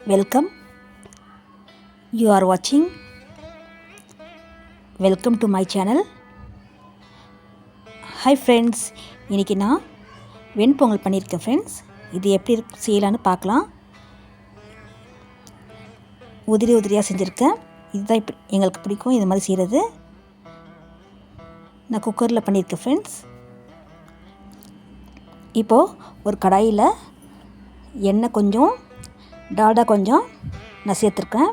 Welcome. You are watching. Welcome to my channel. Hi friends. இன்னைக்கு நான் வெண்பொங்கல் பண்ணியிருக்கேன் friends. இது எப்படி செய்யலான்னு பார்க்கலாம். உதிரியாக செஞ்சுருக்கேன். இதுதான் எங்களுக்கு பிடிக்கும் இது மாதிரி செய்கிறது. நான் குக்கரில் பண்ணியிருக்கேன் ஃப்ரெண்ட்ஸ். இப்போது ஒரு கடாயில் எண்ணெய் கொஞ்சம் டால்டா கொஞ்சம் நான் சேர்த்துருக்கேன்.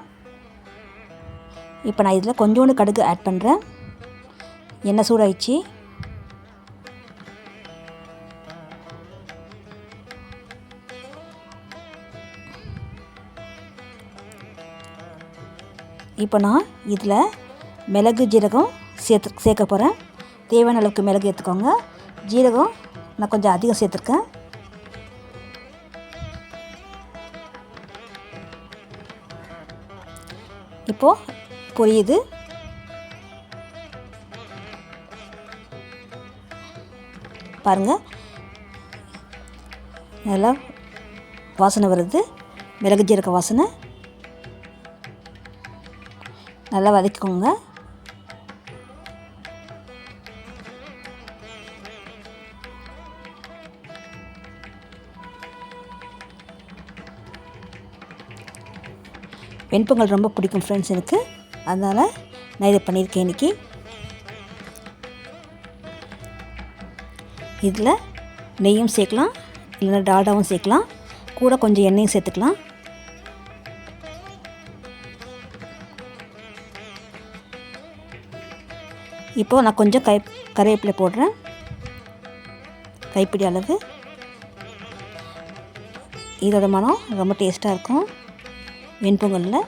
இப்போ நான் இதில் கொஞ்சோண்டு கடுகு ஆட் பண்ணுறேன். எண்ணெய் சூடாயிடுச்சு. இப்போ நான் இதில் மிளகு ஜீரகம் சேர்க்க போகிறேன். தேவையான அளவுக்கு மிளகு எடுத்துக்கோங்க. ஜீரகம் நான் கொஞ்சம் அதிகம் சேர்த்துருக்கேன். இப்போது பொரியுது. பாருங்கள், நல்லா வாசனை வருது. மிளகு ஜீரக வாசனை. நல்லா வதக்கிக்கோங்க. வெண்பொங்கல் ரொம்ப பிடிக்கும் ஃப்ரெண்ட்ஸ் எனக்கு. அதனால் நான் இதை பண்ணியிருக்கேன் இன்றைக்கி. இதில் நெய்யும் சேர்க்கலாம், இல்லைன்னா டால்டாவும் சேர்க்கலாம். கூட கொஞ்சம் எண்ணெயும் சேர்த்துக்கலாம். இப்போது நான் கொஞ்சம் கறிவேப்பிலை போடுறேன், கைப்பிடி அளவு. இதோட மனம் ரொம்ப டேஸ்ட்டாக இருக்கும் வெண்பொங்கலில்.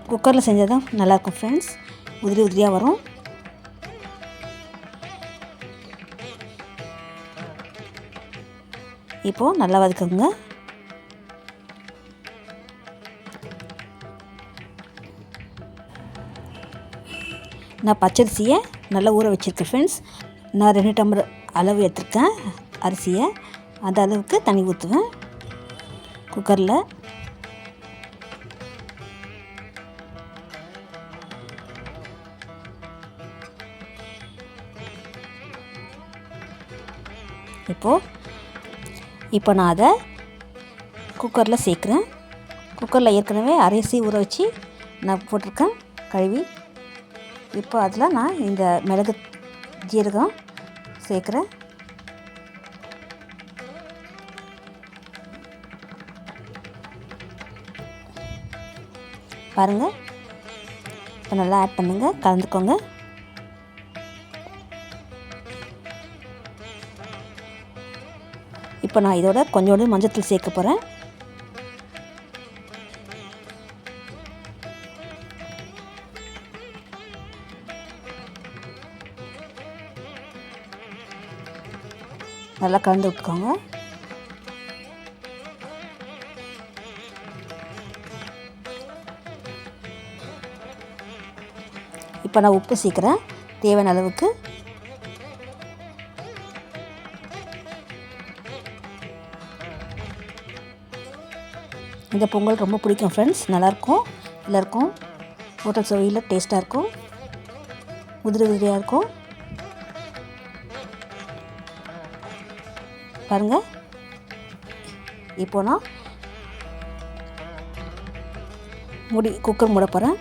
குக்கரில் செஞ்சால் தான் நல்லாயிருக்கும் ஃப்ரெண்ட்ஸ். உதிரியாக வரும். இப்போது நல்லா வதக்குங்க. நான் பச்சரிசியை நல்லா ஊற வச்சுருக்கேன் ஃப்ரெண்ட்ஸ். நான் 2 டம்ளர் அளவு எடுத்துருக்கேன் அரிசியை. அந்த அளவுக்கு தண்ணி ஊற்றுவேன் குக்கரில். இப்போ நான் அதை குக்கரில் சேர்க்குறேன். குக்கரில் ஏற்கனவே அரிசி ஊற வச்சு நான் போட்டிருக்கேன் கழுவி. இப்போ அதில் நான் இந்த மிளகு ஜீரகம் சேர்க்குறேன். பாருங்கள், இப்போ நல்லா ஆட் பண்ணுங்கள், கலந்துக்கோங்க. இப்போ நான் இதோட கொஞ்சோண்டு மஞ்சத்தூள் சேர்க்க போகிறேன். நல்லா கலந்து விட்டுக்கோங்க. இப்போ நான் உப்பு சேர்க்குறேன் தேவையான அளவுக்கு. இந்த பொங்கல் ரொம்ப பிடிக்கும் ஃப்ரெண்ட்ஸ். நல்லாயிருக்கும். எல்லாருக்கும் ஹோட்டல் சுவையில் டேஸ்ட்டாக இருக்கும். உதிரியாக இருக்கும். பாருங்கள், இப்போ நான் குக்கர் மூட போகிறேன்.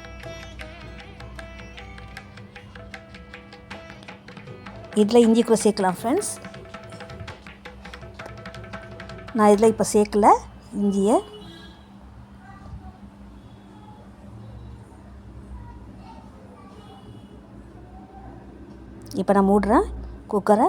இதில் இஞ்சி கூட சேர்க்கலாம் ஃப்ரெண்ட்ஸ். நான் இதில் இப்போ சேர்க்கல இஞ்சியை. இப்போ நான் மூடுறேன் குக்கரை.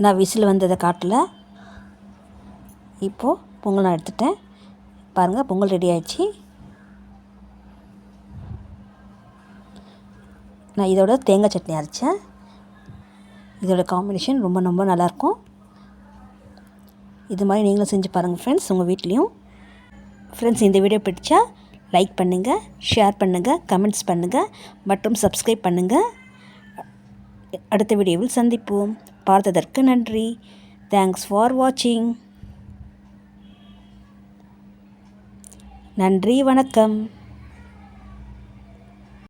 நான் விசில் வந்ததை காட்டல. இப்போது பொங்கல் நான் எடுத்துட்டேன். பாருங்கள் பொங்கல் ரெடி ஆயிடுச்சு. நான் இதோட தேங்காய் சட்னி அரைச்சேன். இதோட காம்பினேஷன் ரொம்ப ரொம்ப நல்லாயிருக்கும். இது மாதிரி நீங்களும் செஞ்சு பாருங்கள் ஃப்ரெண்ட்ஸ் உங்கள் வீட்லேயும். ஃப்ரெண்ட்ஸ் இந்த வீடியோ பிடிச்சா லைக் பண்ணுங்கள், ஷேர் பண்ணுங்கள், கமெண்ட்ஸ் பண்ணுங்கள் மற்றும் சப்ஸ்கிரைப் பண்ணுங்கள். அடுத்த வீடியோவில் சந்திப்போம். பார்த்ததற்கு நன்றி. தேங்க்ஸ் ஃபார் வாட்சிங். நன்றி, வணக்கம்.